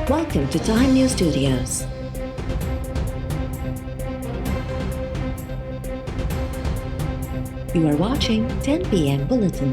Welcome to Time News Studios. You are watching 10 p.m. Bulletin.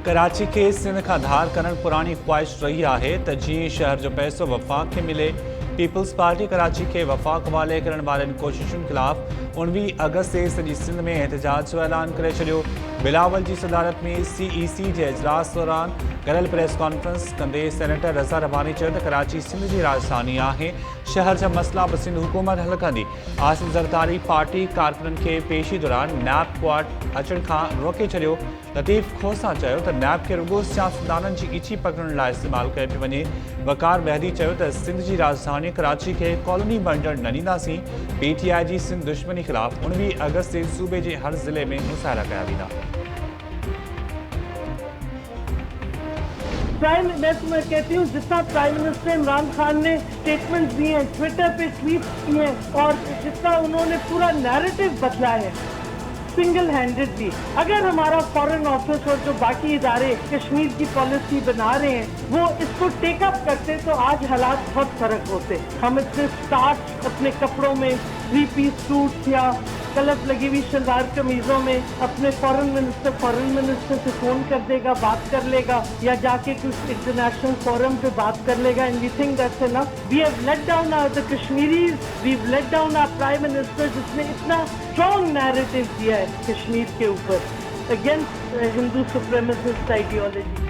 Karachi के सिंध का धार करण पुरानी ख्वाहिश रही है त जी शहर जो पैसो वफाक के मिले। पीपल्स पार्टी कराची के वफाक वाले करण वाले कोशिशुनि खिलाफ 19 अगस्त से सॼी सिंध में एहतजाज जो ऐलान करे छॾियो। बिलावल जी सदारत में CEC जे इजलास दौरान करियल प्रेस कॉन्फ्रेंस कंदे सेनेटर रज़ा रबानी चयो त कराची सिंध जी राजधानी है। शहर जा मसला बि सिंध हुकूमत हल कंदी। आसिम ज़रदारी पार्टी कारकुननि खे पेशी दौरान नैब क्वाड अचण खां रोके छॾियो। लतीफ़ खोसा चयो त नैब खे रुगो सियासतदाननि जी ॻिची पकड़ण लाइ इस्तेमालु कयो पियो वञे। वकार मेहदी चयो त सिंध जी राजधानी कराची खे कॉलोनी बणजण न ॾींदासीं। PTI जी सिंध दुश्मनी खिलाफ 19 अगस्त से सूबे जे हर ज़िले में मुशाइरा कया वेंदा। मैं कहती हूँ जितना प्राइम मिनिस्टर इमरान खान ने स्टेटमेंट दिए हैं, ट्विटर पे ट्वीट किए हैं और जितना उन्होंने पूरा नैरेटिव बदला है सिंगल हैंडेडली, अगर हमारा फॉरेन ऑफिस और जो बाकी इदारे कश्मीर की पॉलिसी बना रहे हैं वो इसको टेकअप करते तो आज हालात बहुत फर्क होते। हम इतने स्टार्च अपने कपड़ों में 3 पीस सूट या कलफ लगी हुई शलवार कमीजों में अपने फॉरेन मिनिस्टर से फोन कर देगा, बात कर लेगा या जाके कुछ इंटरनेशनल फोरम पे बात कर लेगा। And we think that's enough. We have let down the Kashmiris, we have let down our prime minister जिसने इतना स्ट्रॉन्ग नैरेटिव दिया है कश्मीर के ऊपर अगेंस्ट हिंदू सुप्रीमेसिस्ट आइडियोलॉजी।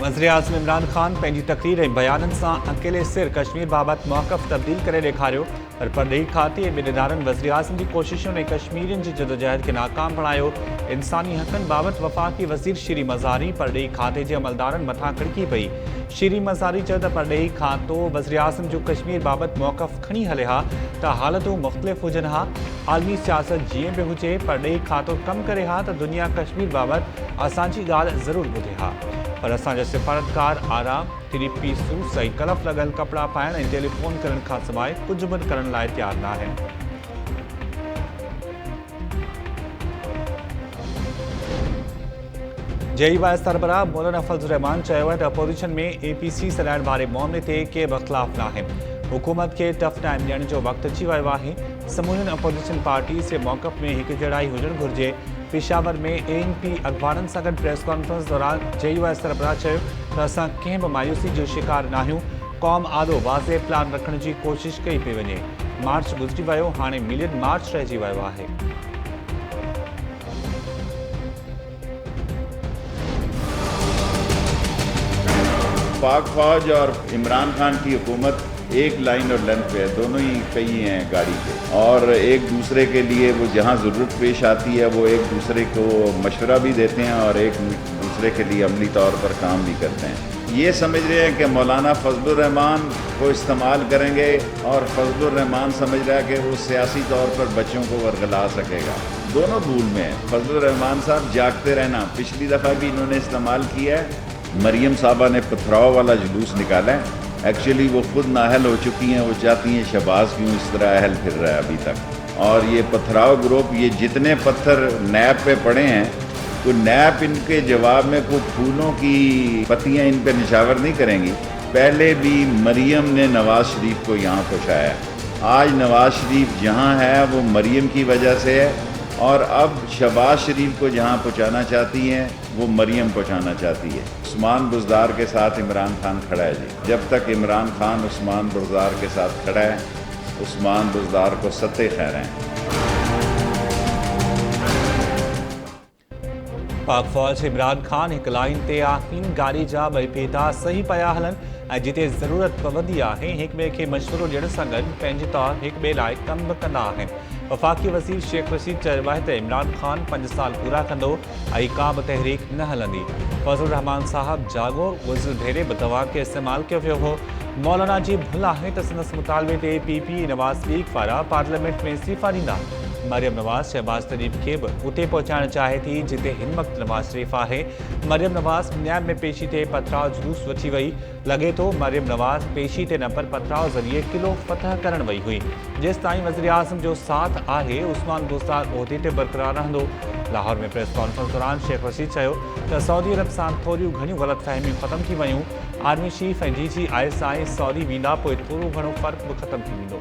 वज़ीर आज़म इमरान खान पंहिंजी तक़रीर ऐं बयाननि सां अकेले सिर कश्मीर बाबति मौक़िफ़ तब्दील करे ॾेखारियो, पर परॾेही खाते ऐं ॿिनि इदारनि वज़ीर आज़म जी कोशिशुनि ऐं कश्मीरियुनि जी जदोजहद खे नाकाम बणायो। इंसानी हक़नि बाबति वफ़ाक़ी वज़ीर शीरी मज़ारी परॾेही खाते जे अमलदारनि मथां खड़की पई। शीरी मज़ारी चयो त परॾेही खातो वज़ीर आज़म जो कश्मीर बाबति मौक़िफ़ खणी हले हा त हालतूं मुख़्तलिफ़ हुजनि हा। आलमी सियासत जीअं बि हुजे, परॾेही खातो कमु करे हा त दुनिया कश्मीर बाबति असांजी ॻाल्हि ज़रूरु ॿुधे हा। पर असांजा सिफ़ारतकार आराम, 3 पीस सूट्स ऐं कलफ लॻल कपिड़ा पाइण ऐं टेलीफोन करण खां सवाइ कुझु बि करण लाइ तयारु न आहिनि। JUI सरबराह मौलाना फज़लुर रहमान चयो आहे त अपोज़िशन में APC सॾाइण वारे मामले ते के बि इख़्तिलाफ़ न आहिनि। हुकूमत खे टफ टाइम ॾियण जो वक़्तु अची वियो आहे। समूहियुनि अपोज़िशन पार्टीज़ जे मौक़िफ़ में हिकु जहिड़ाई हुजणु घुरिजे। पेशावर में ANP अख़बारनि सां गॾु प्रेस कॉन्फ्रेंस दौरान JUI सरबराह चयो त असां कंहिं बि मायूसी जो शिकार न आहियूं। क़ौम आॾो वाज़े प्लान रखण जी कोशिशि कई पई वञे। मार्च गुज़री वियो, हाणे मिलियन मार्च रहिजी वियो आहे। पाक फौज और इमरान खान की हुकूमत एक लाइन और लेंथ पे है, दोनों ही कई हैं गाड़ी पे, और एक दूसरे के लिए वो जहाँ ज़रूरत पेश आती है वो एक दूसरे को मशवरा भी देते हैं और एक दूसरे के लिए अमली तौर पर काम भी करते हैं। ये समझ रहे हैं कि मौलाना फजलुर रहमान को इस्तेमाल करेंगे और फजलुर रहमान समझ रहा है कि वो सियासी तौर पर बच्चों को वरगला सकेगा। दोनों भूल में हैं। फजलुर रहमान साहब जागते रहना, पिछली दफ़ा भी इन्होंने इस्तेमाल किया है। मरियम साहबा ने पथराव वाला जुलूस निकाला है। एक्चुअली वो खुद नाअहल हो चुकी हैं, वो चाहती हैं शहबाज क्यों इस तरह अहल फिर रहा है अभी तक। और ये पथराव ग्रुप, ये जितने पत्थर नैब पे पड़े हैं, तो नैब इनके जवाब में कोई फूलों की पत्तियां इन पे निशावर नहीं करेंगी। पहले भी मरियम ने नवाज शरीफ को यहाँ पहुँचाया। आज नवाज शरीफ जहाँ है वो मरियम की वजह से है, और अब शहबाज शरीफ को जहाँ पहुँचाना चाहती हैं वो मरियम पहुँचाना चाहती है। उस्मान बुज़दार के साथ इमरान खान खड़ा है जी। जब तक इमरान खान उस्मान बुज़दार के साथ खड़ा है, उस्मान बुज़दार को सत्ते खैर हैं। पाक फौज इमरान खान एक लाइन ते आहिनि, गाड़ी जा ॿई पेटा सही पिया हलनि ऐं जिते ज़रूरत पवंदी आहे हिक ॿिए खे मशवरो ॾियण सां गॾु पंहिंजे तौरु हिक ॿिए लाइ कम बि कंदा आहिनि। वफ़ाक़ी वज़ीर शेख रशीद चयो आहे त इमरान खान 5 साल पूरा कंदो ऐं का बि तहरीक न हलंदी। फज़लुर रहमान साहब जागो, गुज़िर भेरे बि तव्हां खे इस्तेमालु कयो वियो हो। मौलाना जी भुल आहे त संदसि मुतालबे ते PP नवाज़ लीग वारा पार्लियामेंट में इस्तीफ़ा ॾींदा। मरियम नवाज़ शहबाज शरीफ खे बि उते पहुचाइण चाहे थी जिते हिन वक़्तु नवाज़ शरीफ आहे। मरियम नवाज़ न्याब में पेशी ते पथराव जुलूस वठी वई। लॻे थो मरियम नवाज़ पेशी ते न पर पथराव ज़रिए किलो फतह करण वई हुई। जेसि ताईं वज़ीर आज़म जो साथ आहे उस्मान बुज़दार उहिदे ते बरक़रार रहंदो। लाहौर में प्रेस कॉन्फ्रेंस दौरान शेख रशीद चयो त सऊदी अरब सां थोरियूं घणियूं ग़लतफ़हमियूं ख़त्म थी वयूं। आर्मी चीफ ऐं DGISI सऊदी वेंदा पोइ थोरो घणो फ़र्क़ु बि ख़त्म थी वेंदो।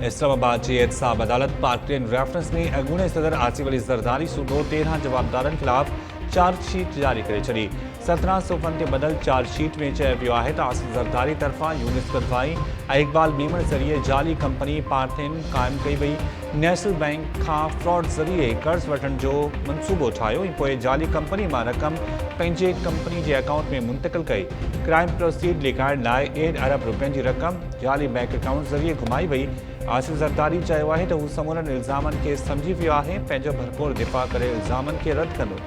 इस्लामाबाद जी एहतसाब अदालत पार्टियन रेफरेंस में अॻूणे सदर आसिफ अली ज़रदारी सूदो 13 जवाबदारनि ख़िलाफ़ चार्जशीट जारी करे छॾी। 17 सुफ़्हनि ते ॿधल चार्जशीट में चयो वियो आहे त आसिफ ज़रदारी तरफ़ां यूनिस गदवाई ऐं इक़बाल बीमण ज़रिए जाली कंपनी पार्थिन क़ाइमु कई वई। नेशनल बैंक खां फ्रॉड ज़रिए कर्ज़ वठण जो मनसूबो ठाहियो ऐं पोइ जाली कंपनी मां रक़म पंहिंजे कंपनी जे अकाउंट में मुंतक़िल कई। क्राइम प्रोसीड लिकाइण लाइ 1 अरब रुपयनि जी रक़म जाली बैंक अकाउंट ज़रिए घुमाई वई। आसिफ ज़रदारी चयो आहे त हू समूरनि इल्ज़ामनि खे सम्झी वियो आहे, पंहिंजो भरपूर दिफ़ा करे इल्ज़ामनि खे रद्द कंदो।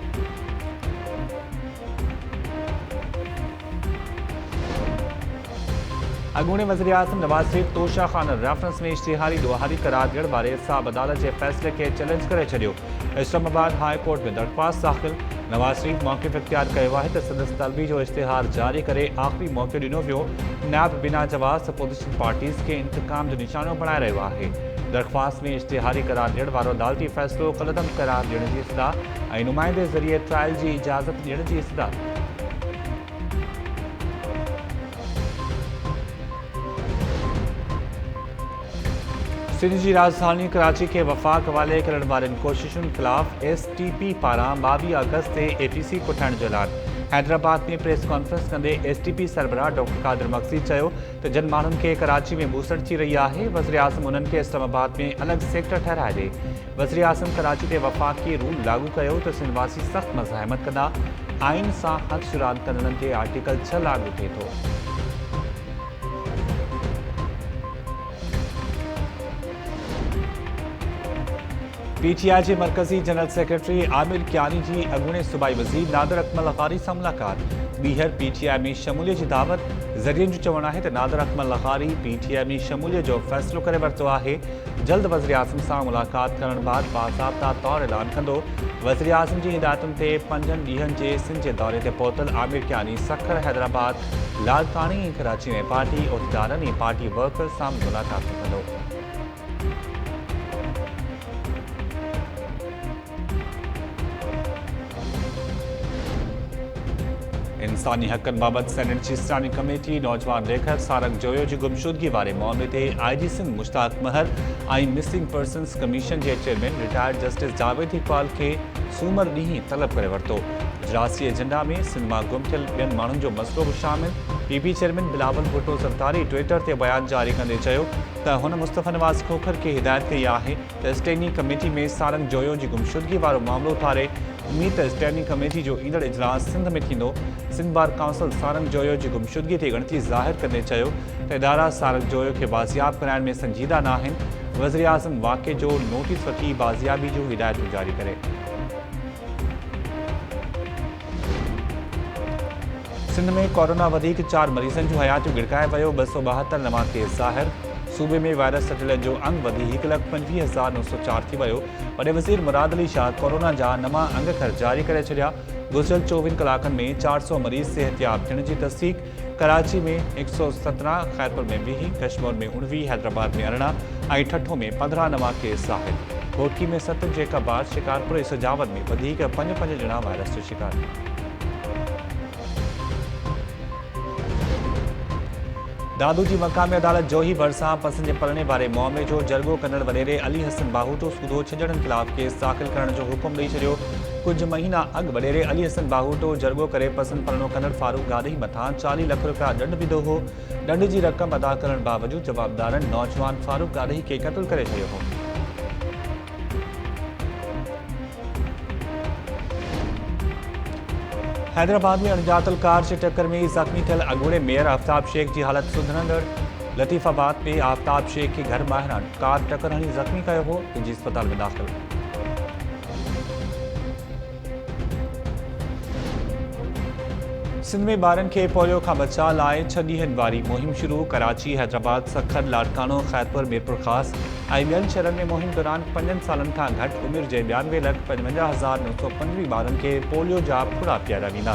अॻूणे वज़ीर आज़म नवाज़ शरीफ तोशा ख़ान रेफरेंस में इश्तिहारी ॾोहारी करार ॾियण वारे एहतसाब अदालत जे फ़ैसिले खे चैलेंज करे छॾियो। इस्लामाबाद हाई कोर्ट में दरख़्वास्त दाख़िल। नवाज़ शरीफ मौक़िफ़ इख्तियार कयो आहे त संदसि तलबी जो इश्तिहार जारी करे आख़िरी मौक़ो ॾिनो वियो। नैब बिना जवाज़ अपोज़िशन पार्टीज़ खे इंतकाम जो निशानो बणाए रहियो आहे। दरख़्वास्त में इश्तिहारी करार ॾियण वारो अदालती फ़ैसिलो कलदम करार ॾियण जी इस्तदा ऐं नुमाइंदे ज़रिए ट्रायल जी इजाज़त ॾियण जी इस्तदा। सिंध जी राजधानी कराची खे वफ़ाक़ हवाले करण वारनि कोशिशुनि ख़िलाफ़ STP पारां 22 अगस्त ते APC कोठाइण जो ऐलान। हैदराबाद में प्रेस कॉन्फ्रेंस कंदे STP सरबराह डॉक्टर कादिर मक़सी चयो त जिन माण्हुनि खे कराची में मूसड़ थी रही आहे वज़ीर आज़म उन्हनि खे इस्लामाबाद में अलॻि सेक्टर ठहिराए ॾे। वज़ीर आज़म कराची ते वफ़ाक़ी रूल लागू कयो त सिंध वासी सख़्त मज़ाहिमत कंदा। आइन सां हथ शुराद कंदड़नि ते आर्टिकल 6 लागू थिए थो। PTI जे मरकज़ी जनरल सेक्रेटरी आमिर कियानी जी अॻूणे सूबाई वज़ीर नादिर अकमल लग़ारी सां मुलाक़ात। ॿीहर PTI में शमूलियत जी दावत। ज़रियनि जो चवणु आहे त नादिर अकमल लग़ारी PTI में शमूलियत जो फ़ैसिलो करे वरितो आहे। जल्द वज़ीर आज़म सां मुलाक़ात करण बाद बाज़ाब्ता तौरु ऐलान कंदो। वज़ीर आज़म जी हिदायतुनि ते 5 ॾींहनि जे सिंध जे दौरे ते पहुतल आमिर कियानी सखर, हैदराबाद, लालकानी ऐं कराची में पार्टी उहिदेदारनि ऐं पार्टी वर्कर्स सां मुलाक़ात कंदो। इंसानी हक़नि बाबति सेनेट जी स्टैंडिंग कमेटी नौजवान लेखक सारंग जोयो जी गुमशुदगी वारे मामले ते IG सिंध मुश्ताक महर ऐं मिसिंग पर्सन्स कमीशन जे chairman retired justice Javed Iqbal खे सूमर ॾींहुं तलब करे वरितो। इजलासी एजेंडा में सिंध मां गुम थियल ॿियनि माण्हुनि जो मसइलो बि शामिल। PP chairman Bilawal Bhutto Zardari Twitter ते बयान जारी कंदे चयो त हुन मुस्तफ़ा नवाज़ खोखर खे हिदायत कई आहे त स्टैंडिंग कमेटी में सारंग जोयो जी गुमशुदगी वारो मामलो उथारे। उमीद त स्टैंडिंग कमेटी जो ईंदड़ इजलास सिंध में थींदो। सिंध बार काउंसिल सारंग जोयो जी गुमशुदगी ते ॻणिती ज़ाहिर कंदे चयो त इदारा सारंग जोयो खे बाज़ियाब कराइण में संजीदा न आहिनि। वज़ीर आज़म वाक़े जो नोटिस वठी बाज़ियाबी जो हिदायतूं जारी करे। सिंध में कोरोना वधीक 4 मरीज़नि जूं हयातियूं गिड़काए वियो। 272 नवां केस ज़ाहिर। सूबे में वायरस सटिलनि जो अंग वधी 1,25,904 थी वियो। वॾे वज़ीर मुराद अली शाह कोरोना जा नवां अंग खर जारी करे छॾिया। गुज़िरियल 24 कलाकनि में 400 मरीज़ सेहतियाब थियण जी तस्दीक। कराची में 117, खैरपुर में 20, कश्मीर में 19, हैदराबाद में 18 ऐं ठठो में 15 नवां केस ज़ाहिर। कोटकी में 7, जैकाबाद, शिकारपुर ऐं सजावत में वधीक 5 ॼणा वायरस जो शिकार। दादू जी मक़ामी अदालत जोही भरिसां पसंदि जे पलणे वारे मामले जो जरगो कंदड़ वॾेरे अली हसन बाहूटो सूदो 6 ॼणनि ख़िलाफ़ केस दाख़िल करण जो हुकुम ॾेई छॾियो। कुझु महीना अॻु वॾेरे अली हसन बाहूटो जरगो करे पसंदि पलणो कंदड़ फारूक गादही मथां 40 लख रुपया ॾंड विधो हो। ॾंड जी रक़म अदा करण बावजूदि जवाबदारनि नौजवान फारूक गादही खे क़त्ल करे छॾियो हो। हैदराबाद में अणॼातल कार जी टक्कर में ज़ख़्मी थियल अॻूणे मेयर आफ्ताब शेख जी हालत सुधरंदड़। लतीफ़ाबाद में आफ्ताब शेख खे घर ॿाहिरां कार टक्कर हणी ज़ख़्मी कयो हो, निजी अस्पताल में दाख़िल। सिंध में ॿारनि खे पोलियो खां बचाव लाइ 6 ॾींहनि वारी मुहिम शुरू। कराची, हैदराबाद, सखर, लाड़कानो, खैरपुर, मीरपुर ख़ास ऐं ॿियनि शहरनि में मुहिम दौरान 5 सालनि खां घटि उमिरि जे 92,55,915 ॿारनि खे पोलियो जा फुड़ा पीआरिया वेंदा।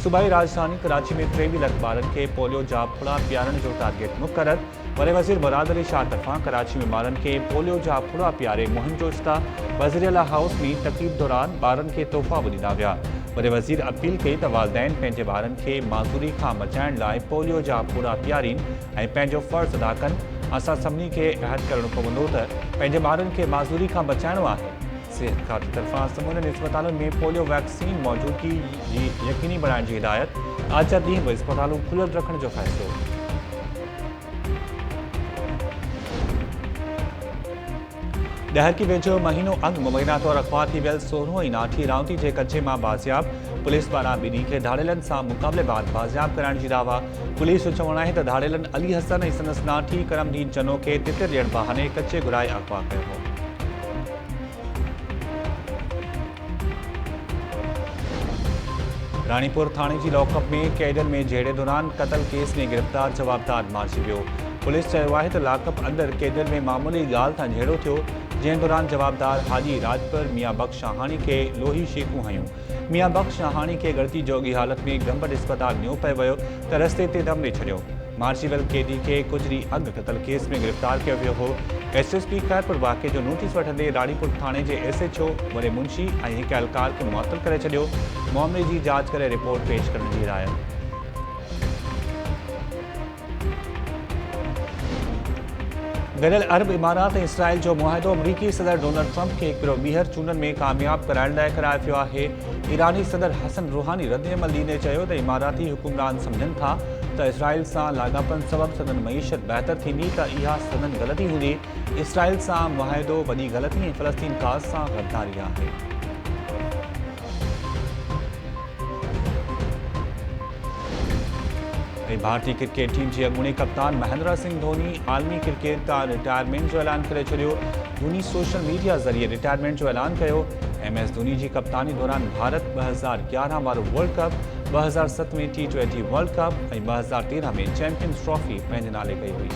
सूबाई राजधानी कराची में 23 लाख ॿारनि खे पोलियो जा फुड़ा पीआरण जो टारगेट मुक़रर। वरी वज़ीर मुराद अली शाह तरफ़ां कराची में ॿारनि खे पोलियो जा फुड़ा पीआरे मुहिम जो इफ्तिताह। वज़ीर आला हाउस में तक़रीब दौरान ॿारनि खे तोहफ़ा बि ॾिना विया। वरी वज़ीर अपील कई त वालिदैन पंहिंजे ॿारनि खे माज़ूरी खां बचाइण लाइ पोलियो जा फुड़ा पीआरीनि ऐं पंहिंजो फ़र्ज़ अदा कनि। असां सभिनी खे अहद करणो पवंदो त पंहिंजे ॿारनि खे माज़ूरी खां बचाइणो आहे। सिहत खाते तरफ़ां समूरनि इस्पतालुनि में पोलियो वैक्सीन मौजूदगी जी यकीनी बणाइण जी हिदायत। आज जा ॾींहं बि इस्पतालूं खुलियल रखण जो फ़ैसिलो। डहर की वेझो महीनो अॻु मुबैना तौरु अख़वा थी वियल 16 नाठी रावती जे कचे मां बाज़ियाब। पुलिस पारां ॿिन्ही खे धाड़ेलनि सां मुक़ाबलेबाज़ बाज़ियाब कराइण जी दावा। पुलिस जो चवणु आहे त धाड़ेलनि अली हसन ऐं संदसि नाठी करमदीन चनो खे तितिर ॾियण बहाने कचे घुराए अग़वा कयो हो। रानीपुर थाणे जी लॉकअप में कैदियुनि में जहिड़े दौरान क़तल केस में गिरफ़्तार जवाबदार मारिजी वियो। पुलिस चयो आहे त लॉकअप अंदरि कैदियुनि में मामूली ॻाल्हि तां झेड़ो थियो, जंहिं दौरान जवाबदार हाजी राजपर मियां बख़्श शाहानी खे लोही शीकूं हयूं। मियां बख़्श शाहानी खे गड़ती जोगी हालत में गंबड़ इस्पताल न्यो पियो वियो त रस्ते ते दम ॾेई छॾियो। मारिजी वियल कैदी खे कुझु ॾींहुं अॻु क़तल केस में गिरफ़्तार कयो वियो हो। एसएसपी खैरपुर वाक़े जो नोटिस वठंदे रानीपुर थाणे जे एसएचओ वॾे मुंशी ऐं हिकु एहलकार खे मुअतल करे छॾियो। मामले जी जांच करे रिपोर्ट पेश करण जी हिदायत। गॾियल अरब इमारात ऐं इसराइल जो मुआहिदो अमरीकी सदर डोनाल्ड ट्रंप खे हिकिड़ो ॿीहर चूंडनि में कामयाब कराइण लाइ कराए वियो आहे। ईरानी सदर हसन रूहानी रद्दअमल ॾींदे चयो त इमाराती हुकुमरान सम्झनि था त इसराइल सां लाॻापनि सबबि संदन मईशत बहितर थींदी त इहा संदन ग़लती हूंदी। इसराइल सां मुआहिदो वॾी ग़लती ऐं फ़लस्तीन काज़ सां गद्दारी आहे। भारतीय क्रिकेट टीम जी अॻूणे कप्तान महेंद्र सिंह धोनी आलमी क्रिकेट तां रिटायरमेंट जो ऐलान करे छॾियो। धोनी सोशल मीडिया ज़रिए रिटायरमेंट जो ऐलान कयो। MS धोनी जी कप्तानी दौरान भारत 2011 वारो वर्ल्ड कप, 2007 में T20 वर्ल्ड कप ऐं 2013 में चैंपियंस ट्रॉफी पंहिंजे नाले कई हुई।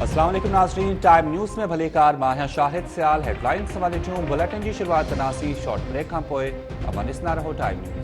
अस्सलाम वालेकुम नाज़रीन, टाइम न्यूज़ में भलेकार मां शाहिद सियाल। हेडलाइंस वाले बुलेटिन की शुरुआत तनासी शॉर्ट ब्रेक खां पोइ। अमन ॾिसंदा रहो टाइम न्यूज़।